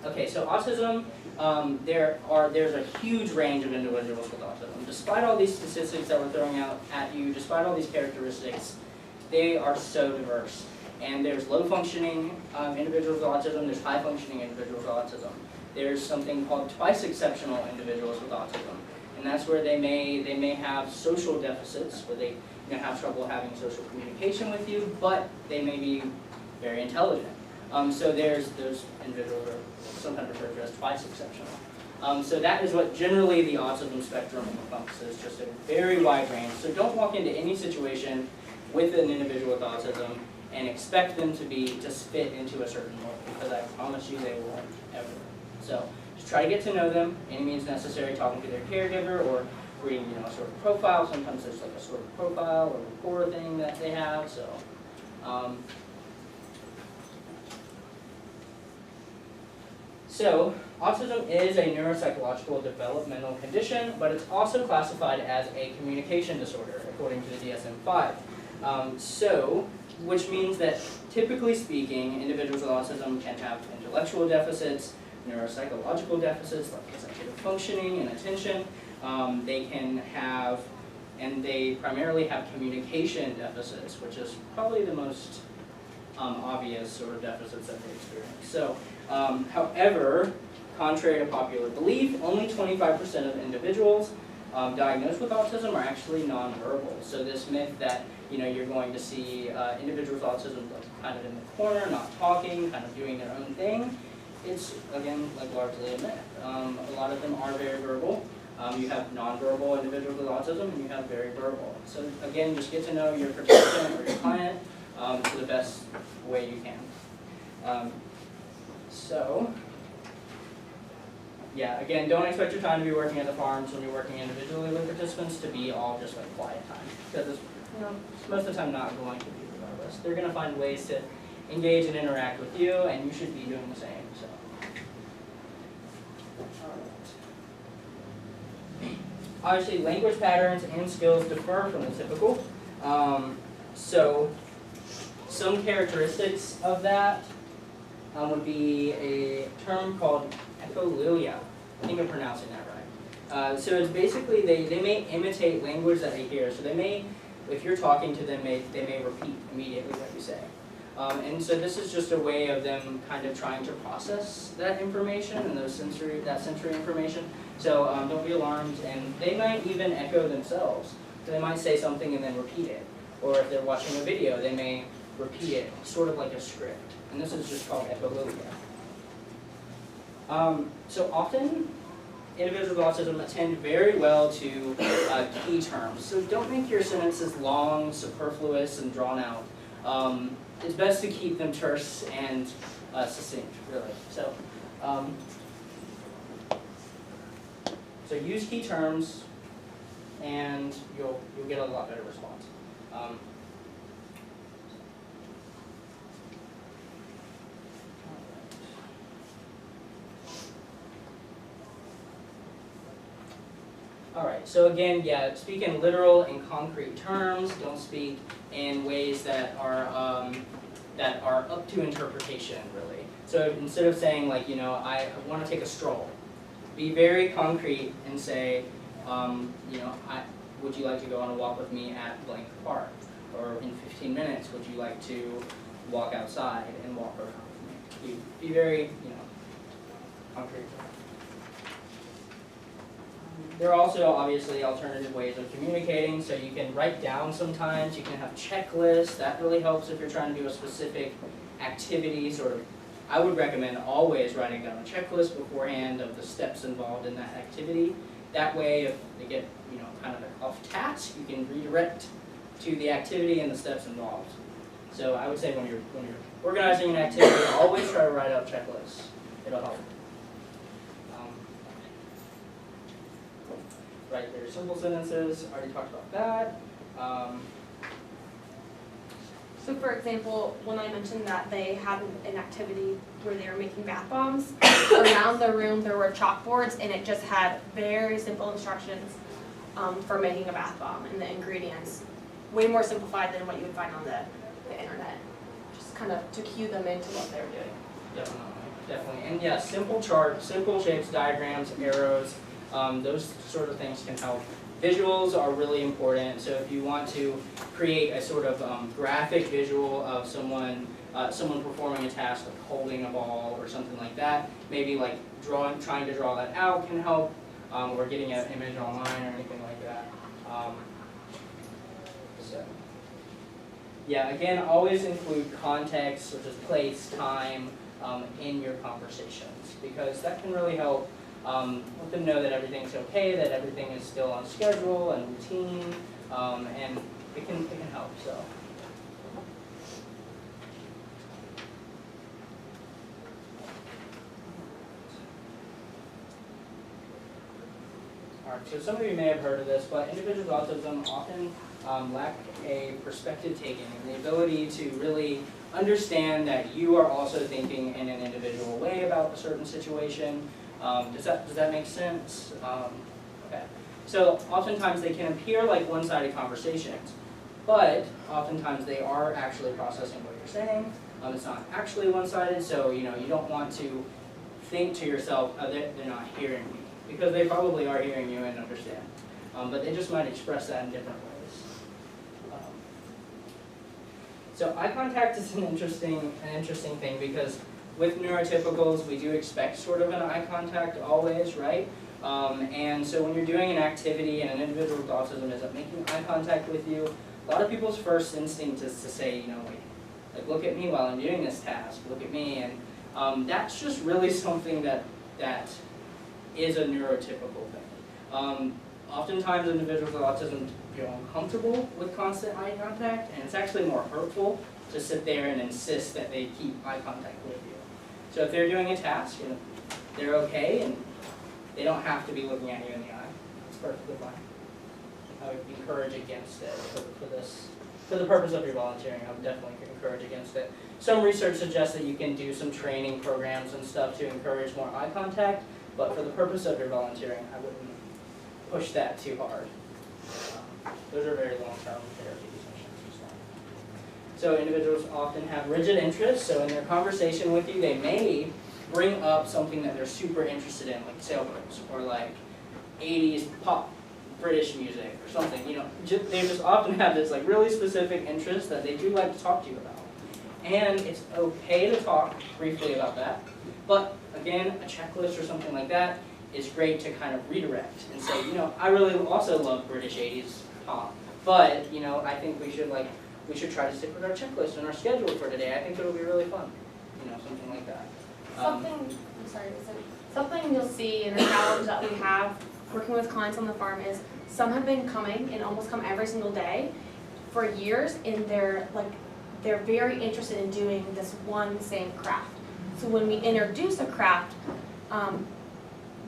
Okay, so autism, there's a huge range of individuals with autism. Despite all these statistics that we're throwing out at you, despite all these characteristics, they are so diverse. And there's low-functioning individuals with autism, there's high-functioning individuals with autism. There's something called twice exceptional individuals with autism. And that's where they may have social deficits, where they have trouble having social communication with you, but they may be very intelligent. So there's those individuals are sometimes referred to as twice exceptional. So that is what generally the autism spectrum encompasses, just a very wide range. So don't walk into any situation with an individual with autism and expect them to fit into a certain mold, because I promise you they won't ever. So just try to get to know them, any means necessary, talking to their caregiver or reading a sort of profile. Sometimes there's like a sort of profile or rapport thing that they have. So autism is a neuropsychological developmental condition, but it's also classified as a communication disorder according to the DSM-5. Which means that typically speaking, individuals with autism can have intellectual deficits, neuropsychological deficits like executive functioning and attention. They can have, and they primarily have communication deficits, which is probably the most obvious sort of deficits that they experience. So, however, contrary to popular belief, only 25% of individuals diagnosed with autism are actually nonverbal. So this myth that you're going to see individuals with autism kind of in the corner, not talking, kind of doing their own thing, it's again like largely a myth. A lot of them are very verbal. You have nonverbal individuals with autism, and you have very verbal. So again, just get to know your participant or your client to the best way you can. Yeah, again, don't expect your time to be working at the farms when you're working individually with participants to be all just like quiet time, because it's most of the time not going to be regardless. They're going to find ways to engage and interact with you, and you should be doing the same. So, obviously, language patterns and skills differ from the typical. So, some characteristics of that would be a term called echolalia. I think I'm pronouncing that right. So it's basically they may imitate language that they hear. So they may, if you're talking to them, they may repeat immediately what you say. And so this is just a way of them kind of trying to process that information and that sensory information. So don't be alarmed. And they might even echo themselves. So they might say something and then repeat it. Or if they're watching a video, they may repeat it, sort of like a script. And this is just called echolalia. So often, individuals with autism attend very well to key terms. So don't make your sentences long, superfluous, and drawn out. It's best to keep them terse and succinct, really. So use key terms, and you'll get a lot better response. Alright, so again, yeah, speak in literal and concrete terms. Don't speak in ways that are up to interpretation, really. So instead of saying, like, I want to take a stroll, be very concrete and say, would you like to go on a walk with me at blank park? Or in 15 minutes, would you like to walk outside and walk around with me? Be very, concrete. There are also obviously alternative ways of communicating, so you can write down sometimes, you can have checklists. That really helps if you're trying to do a specific activity. I would recommend always writing down a checklist beforehand of the steps involved in that activity. That way, if they get kind of off task, you can redirect to the activity and the steps involved. So I would say when you're organizing an activity, always try to write out checklists. It'll help. Write very simple sentences. Already talked about that. So for example, when I mentioned that they had an activity where they were making bath bombs, around the room there were chalkboards and it just had very simple instructions for making a bath bomb and the ingredients. Way more simplified than what you would find on the internet. Just kind of to cue them into what they were doing. Definitely. definitely. And yeah, simple charts, simple shapes, diagrams, arrows, those sort of things can help. Visuals are really important, so if you want to create a sort of graphic visual of someone performing a task like holding a ball or something like that, maybe like trying to draw that out can help, or getting an image online or anything like that. So, yeah, again, always include context, such as place, time, in your conversations, because that can really help let them know that everything's okay, that everything is still on schedule and routine, and it can help. So. Alright, so some of you may have heard of this, but individuals with autism often lack a perspective taking and the ability to really understand that you are also thinking in an individual way about a certain situation. Does that make sense? Okay. So oftentimes they can appear like one-sided conversations, but oftentimes they are actually processing what you're saying. It's not actually one-sided, so you don't want to think to yourself, oh, they're not hearing me, because they probably are hearing you and understand. But they just might express that in different ways. So eye contact is an interesting thing, because with neurotypicals, we do expect sort of an eye contact always, right? And so when you're doing an activity and an individual with autism isn't making eye contact with you, a lot of people's first instinct is to say, like look at me while I'm doing this task, look at me, and that's just really something that is a neurotypical thing. Oftentimes individuals with autism feel uncomfortable with constant eye contact, and it's actually more hurtful to sit there and insist that they keep eye contact with you. So if they're doing a task, they're okay, and they don't have to be looking at you in the eye. It's perfectly fine. I would encourage against it for the purpose of your volunteering. I would definitely encourage against it. Some research suggests that you can do some training programs and stuff to encourage more eye contact, but for the purpose of your volunteering, I wouldn't push that too hard. Those are very long-term therapy sessions. So individuals often have rigid interests, so in their conversation with you, they may bring up something that they're super interested in, like sailboats, or like 80s pop British music, or something. They just often have this like really specific interest that they do like to talk to you about. And it's okay to talk briefly about that, but again, a checklist or something like that is great to kind of redirect and say, I really also love British 80s pop, but I think we should try to stick with our checklist and our schedule for today. I think it'll be really fun, something like that. Something you'll see in a challenge that we have working with clients on the farm is some have been coming and almost come every single day for years, and they're very interested in doing this one same craft. So when we introduce a craft,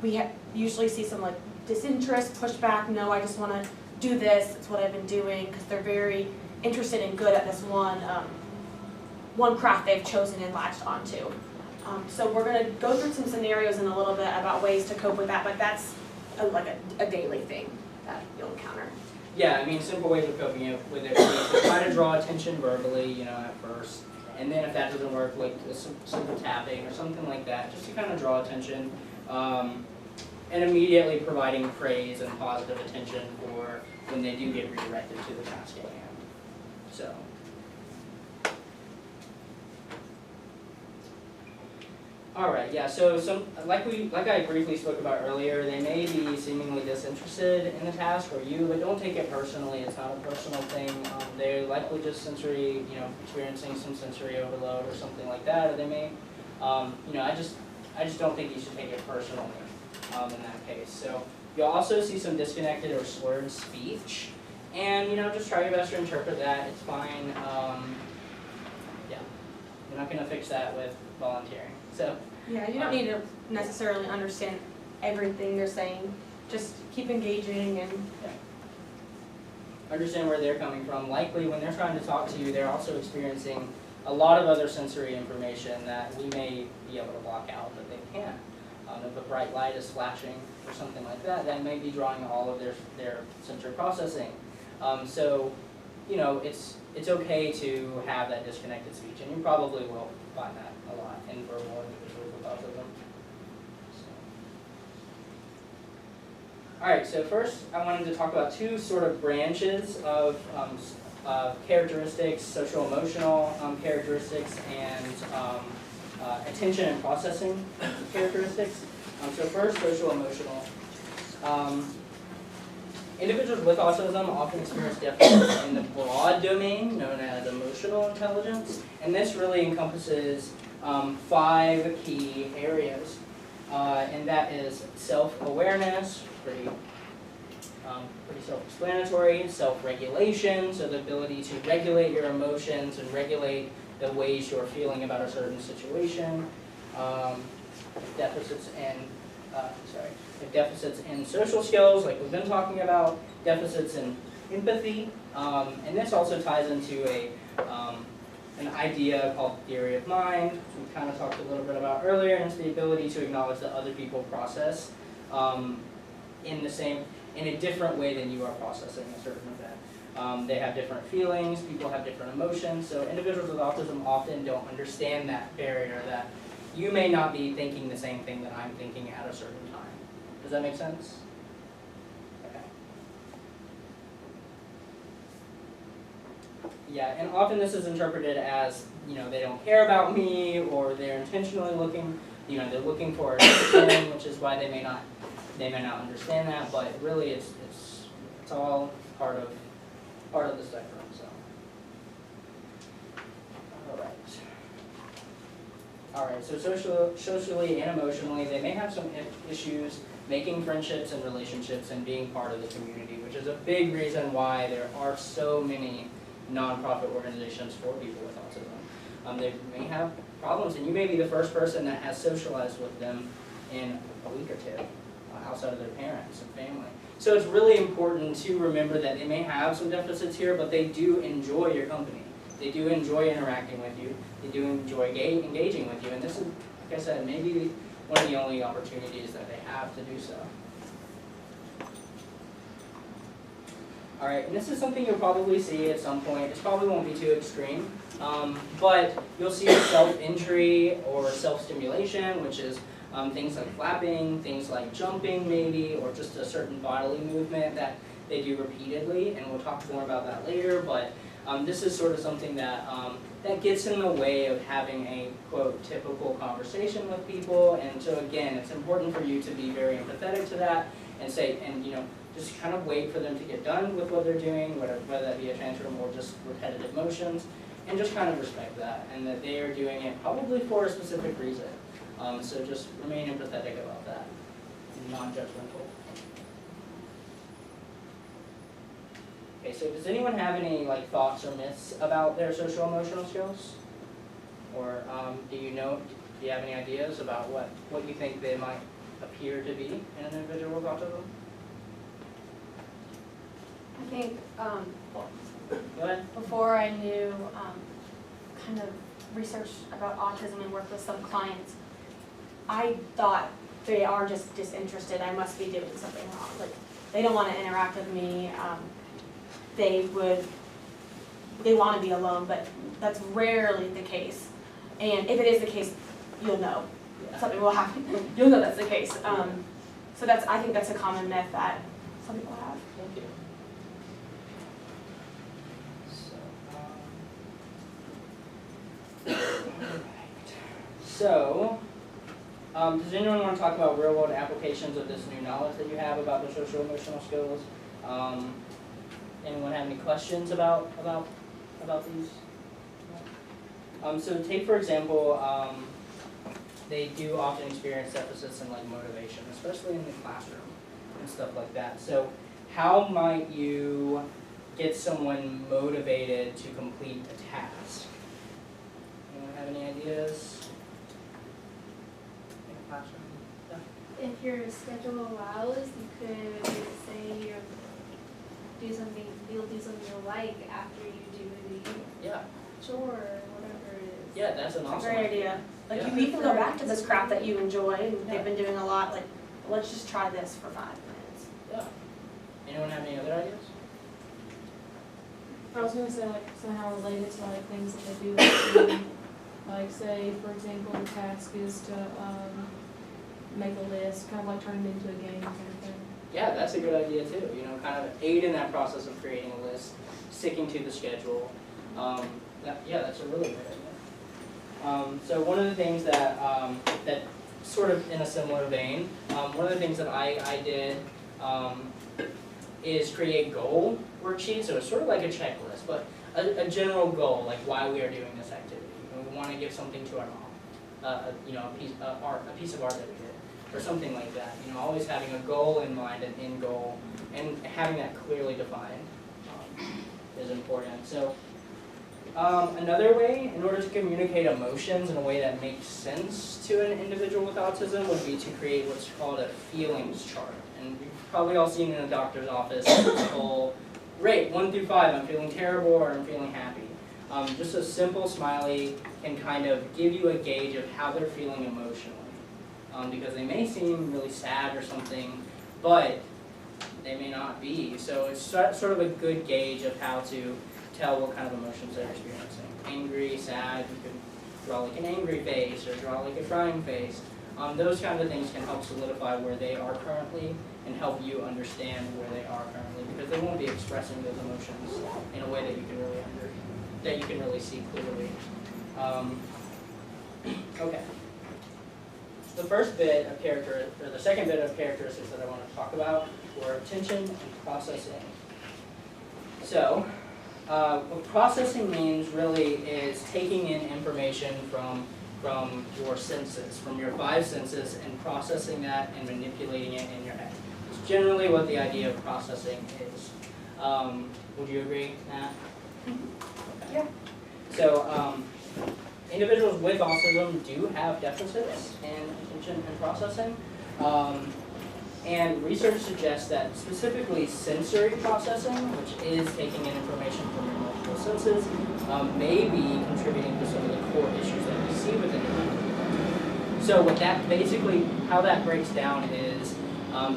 we usually see some disinterest, pushback. No, I just want to do this. It's what I've been doing, because they're very interested and good at this one craft they've chosen and latched onto. So we're going to go through some scenarios in a little bit about ways to cope with that, but that's a daily thing that you'll encounter. Yeah, simple ways of coping with it would be to try to draw attention verbally, at first, and then if that doesn't work, like simple tapping or something like that, just to kind of draw attention, and immediately providing praise and positive attention for when they do get redirected to the task at hand. So. All right, yeah, so like I briefly spoke about earlier, they may be seemingly disinterested in the task or you, but don't take it personally. It's not a personal thing. They're likely just experiencing some sensory overload or something like that, or they may, I just don't think you should take it personally in that case. So you'll also see some disconnected or slurred speech, and just try your best to interpret that. It's fine. Yeah, you're not going to fix that with volunteering. So. Yeah, you don't need to necessarily understand everything they're saying. Just keep engaging and understand where they're coming from. Likely when they're trying to talk to you, they're also experiencing a lot of other sensory information that we may be able to block out, but they can't. If a bright light is flashing or something like that, that may be drawing all of their sensory processing. So, it's okay to have that disconnected speech, and you probably will find that a lot in verbal individuals with Alright, so first I wanted to talk about two sort of branches of characteristics, social-emotional characteristics, and attention and processing characteristics. So first, social-emotional. Individuals with autism often experience deficits in the broad domain known as emotional intelligence, and this really encompasses 5 key areas, and that is self-awareness, pretty self-explanatory, self-regulation, so the ability to regulate your emotions and regulate the ways you're feeling about a certain situation, deficits in social skills, like we've been talking about, deficits in empathy, and this also ties into an idea called theory of mind, which we kind of talked a little bit about earlier, and it's the ability to acknowledge that other people process in a different way than you are processing a certain event. They have different feelings, people have different emotions, so individuals with autism often don't understand that barrier, that you may not be thinking the same thing that I'm thinking at a certain time. Does that make sense? Okay. Yeah, and often this is interpreted as, they don't care about me, or they're intentionally looking, they're looking for attention, which is why they may not understand that, but really it's all part of the spectrum. So, all right. So socially and emotionally, they may have some issues making friendships and relationships and being part of the community, which is a big reason why there are so many nonprofit organizations for people with autism. They may have problems, and you may be the first person that has socialized with them in a week or two, outside of their parents and family. So it's really important to remember that they may have some deficits here, but they do enjoy your company. They do enjoy interacting with you. They do enjoy engaging with you. And this is, like I said, maybe one of the only opportunities that they have to do so. All right, and this is something you'll probably see at some point. This probably won't be too extreme, but you'll see self-injury or self-stimulation, which is things like flapping, things like jumping maybe, or just a certain bodily movement that they do repeatedly, and we'll talk more about that later, but this is sort of something that that gets in the way of having a, quote, typical conversation with people, and so again, it's important for you to be very empathetic to that, and say, and just kind of wait for them to get done with what they're doing, whether that be a tantrum or just repetitive motions, and just kind of respect that, and that they are doing it probably for a specific reason. So just remain empathetic about that, and non-judgmental. Okay, so does anyone have any thoughts or myths about their social emotional skills? Or do you have any ideas about what you think they might appear to be in an individual with autism? I think Go ahead. before I knew kind of research about autism and worked with some clients, I thought they are just disinterested. I must be doing something wrong. Like, they don't want to interact with me. They want to be alone, but that's rarely the case. And if it is the case, you'll know. Yeah. Something will happen. You'll know that's the case. So I think that's a common myth that some people have. Thank you. So, does anyone want to talk about real-world applications of this new knowledge that you have about the social-emotional skills? Anyone have any questions about these? So take, for example, they do often experience deficits in motivation, especially in the classroom and stuff like that. So how might you get someone motivated to complete a task? Anyone have any ideas? In the classroom? Yeah. If your schedule allows, you could say you'll do something you like after you do the Yeah. chore or whatever it is. Yeah, that's an It's a awesome great idea. Like, Yeah. you can go back to this craft that you enjoy and Yeah. they've been doing a lot. Like, let's just try this for 5 minutes. Yeah. Anyone have any other ideas? I was gonna say somehow related to things that they do at school. Say for example the task is to make a list, kind of turn it into a game kind of thing. Yeah, that's a good idea too. You know, kind of aid in that process of creating a list, sticking to the schedule. Yeah, that's a really great idea. So one of the things that that sort of in a similar vein, one of the things that I did is create goal worksheets. So it's sort of like a checklist, but a general goal, like why we are doing this activity. You know, we want to give something to our mom, you know, a piece of art that we did, or something like that. You know, always having a goal in mind, an end goal, and having that clearly defined is important. So another way, in order to communicate emotions in a way that makes sense to an individual with autism, would be to create what's called a feelings chart. And you've probably all seen in a doctor's office the whole rate, 1 through 5, I'm feeling terrible or I'm feeling happy. Just a simple smiley can kind of give you a gauge of how they're feeling emotionally. Because they may seem really sad or something, but they may not be. So it's sort of a good gauge of how to tell what kind of emotions they're experiencing. Angry, sad, you could draw like an angry face or draw like a crying face. Those kind of things can help solidify where they are currently and help you understand where they are currently, because they won't be expressing those emotions in a way that you can really see clearly. Okay. The first bit of the second bit of characteristics that I want to talk about were attention and processing. So, what processing means really is taking in information from your senses, from your 5 senses, and processing that and manipulating it in your head. It's generally what the idea of processing is. Would you agree, Nat? Okay. Yeah. So, individuals with autism do have deficits in attention and processing. And research suggests that specifically sensory processing, which is taking in information from your multiple senses, may be contributing to some of the core issues that we see with individuals. So what that basically, how that breaks down is,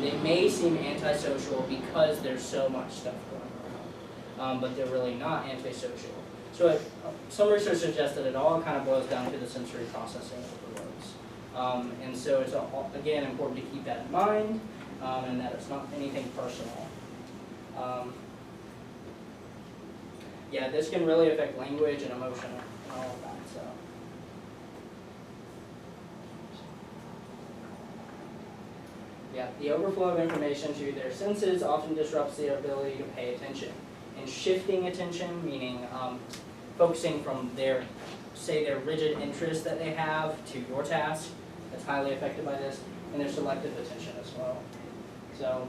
they may seem antisocial because there's so much stuff going on, but they're really not antisocial. So some research suggests that it all kind of boils down to the sensory processing overloads. And so it's, again, important to keep that in mind, and that it's not anything personal. Yeah, this can really affect language and emotion and all of that. So. Yeah, the overflow of information to their senses often disrupts their ability to pay attention. And shifting attention, meaning focusing from their rigid interest that they have to your task, that's highly affected by this, and their selective attention as well. So,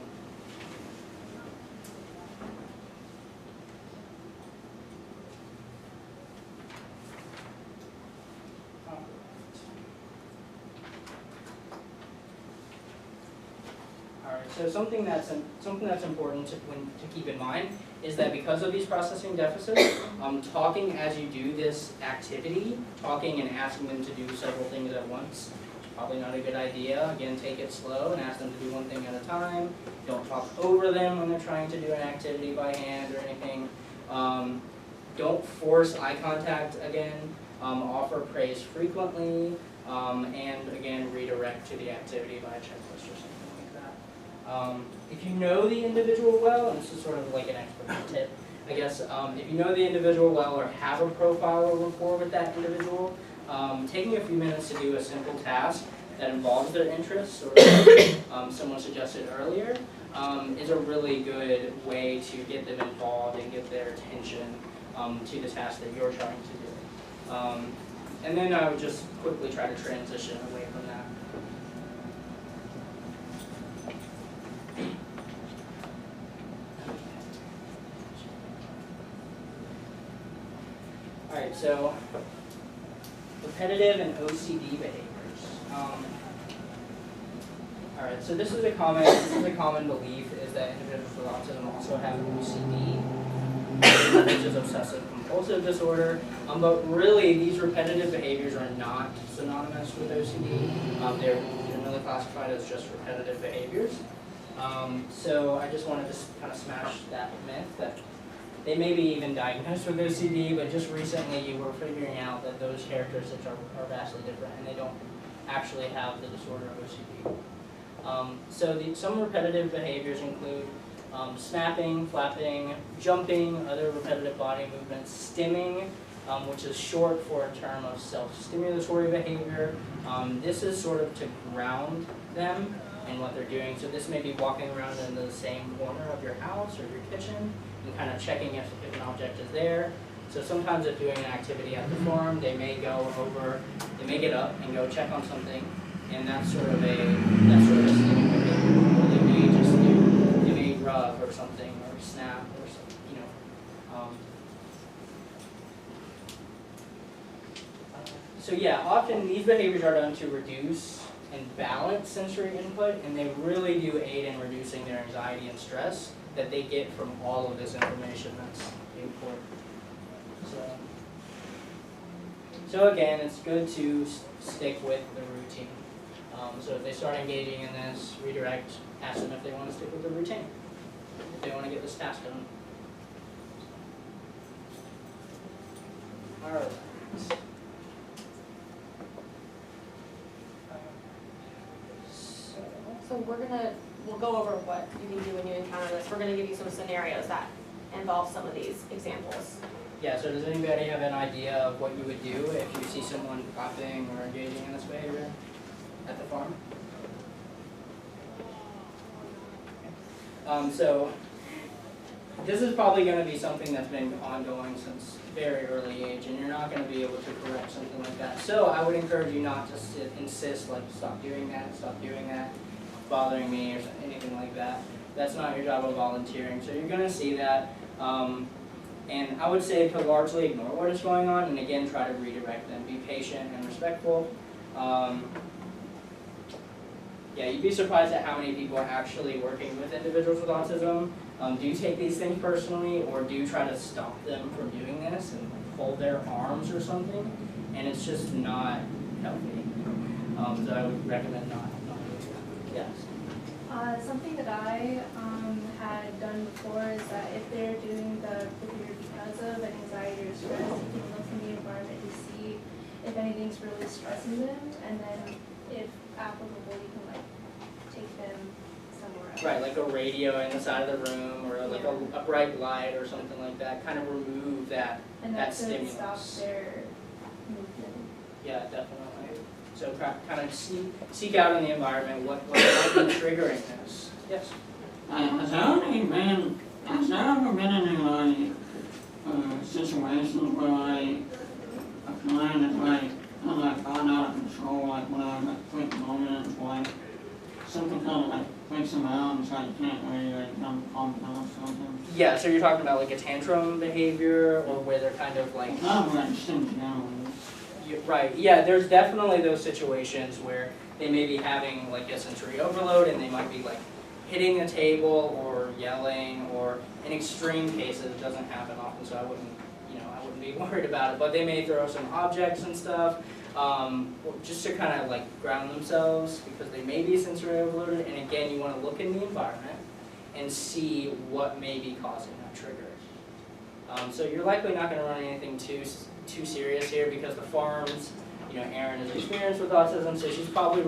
so something that's important to keep in mind is that because of these processing deficits, talking as you do this activity, talking and asking them to do several things at once, is probably not a good idea. Again, take it slow and ask them to do one thing at a time. Don't talk over them when they're trying to do an activity by hand or anything. Don't force eye contact again. Offer praise frequently, and again, redirect to the activity by a checklist or something like that. If you know the individual well, and this is sort of like an expert tip, I guess, if you know the individual well or have a profile or rapport with that individual, taking a few minutes to do a simple task that involves their interests, or someone suggested earlier, is a really good way to get them involved and get their attention to the task that you're trying to do. And then I would just quickly try to transition away from that. Alright, so repetitive and OCD behaviors. Alright, so this is a common belief is that individuals with autism also have OCD, which is obsessive compulsive disorder. But really, these repetitive behaviors are not synonymous with OCD. They're generally classified as just repetitive behaviors. So I just wanted to kind of smash that myth that they may be even diagnosed with OCD, but just recently you were figuring out that those characteristics are vastly different and they don't actually have the disorder of OCD. Some repetitive behaviors include snapping, flapping, jumping, other repetitive body movements, stimming, which is short for a term of self-stimulatory behavior. This is sort of to ground them in what they're doing. So this may be walking around in the same corner of your house or your kitchen and kind of checking if an object is there. So sometimes if doing an activity at the farm, they may get up and go check on something, and that's sort of a stimming behavior. Or they may rub or something, or snap or something, you know. So yeah, often these behaviors are done to reduce and balance sensory input, and they really do aid in reducing their anxiety and stress that they get from all of this information that's important. So again, it's good to stick with the routine. So if they start engaging in this, redirect, ask them if they want to stick with the routine, if they want to get this task done. All right. So we'll go over what you can do when you encounter this. We're gonna give you some scenarios that involve some of these examples. Yeah, so does anybody have an idea of what you would do if you see someone coughing or engaging in this behavior at the farm? So this is probably going to be something that's been ongoing since very early age, and you're not going to be able to correct something like that. So I would encourage you not to insist, like, stop doing that, it's bothering me, or anything like that. That's not your job of volunteering. So you're going to see that. And I would say to largely ignore what is going on, and again, try to redirect them. Be patient and respectful. Yeah, you'd be surprised at how many people are actually working with individuals with autism do take these things personally, or do try to stop them from doing this and hold their arms or something, and it's just not healthy. So I would recommend not doing that. Yes. Something that I had done before is that if they're doing the behavior because of an anxiety or stress, you can look in the environment to see if anything's really stressing them, and then if applicable, you can like take them somewhere else. Right, like a radio in the side of the room, or like a bright light or something like that. Kind of remove that stimulus. Stop their movement. Yeah, definitely. So kind of seek out in the environment what might be triggering this. Yes? Has there ever been any like situations where like a client is like kind of like gone out of control, like when I like quick moment, like something kind of like freaks them out and so you can't really like calm down or something? Yeah, so you're talking about like a tantrum behavior, or where they're kind of like... Not like just in general. Right, yeah, there's definitely those situations where they may be having like a sensory overload, and they might be like hitting the table or yelling, or in extreme cases, it doesn't happen often, so I wouldn't be worried about it, but they may throw some objects and stuff, just to kind of like ground themselves, because they may be sensory overloaded. And again, you want to look in the environment and see what may be causing that trigger. So you're likely not going to run anything too serious here, because the farms, Erin is experienced with autism, so she's probably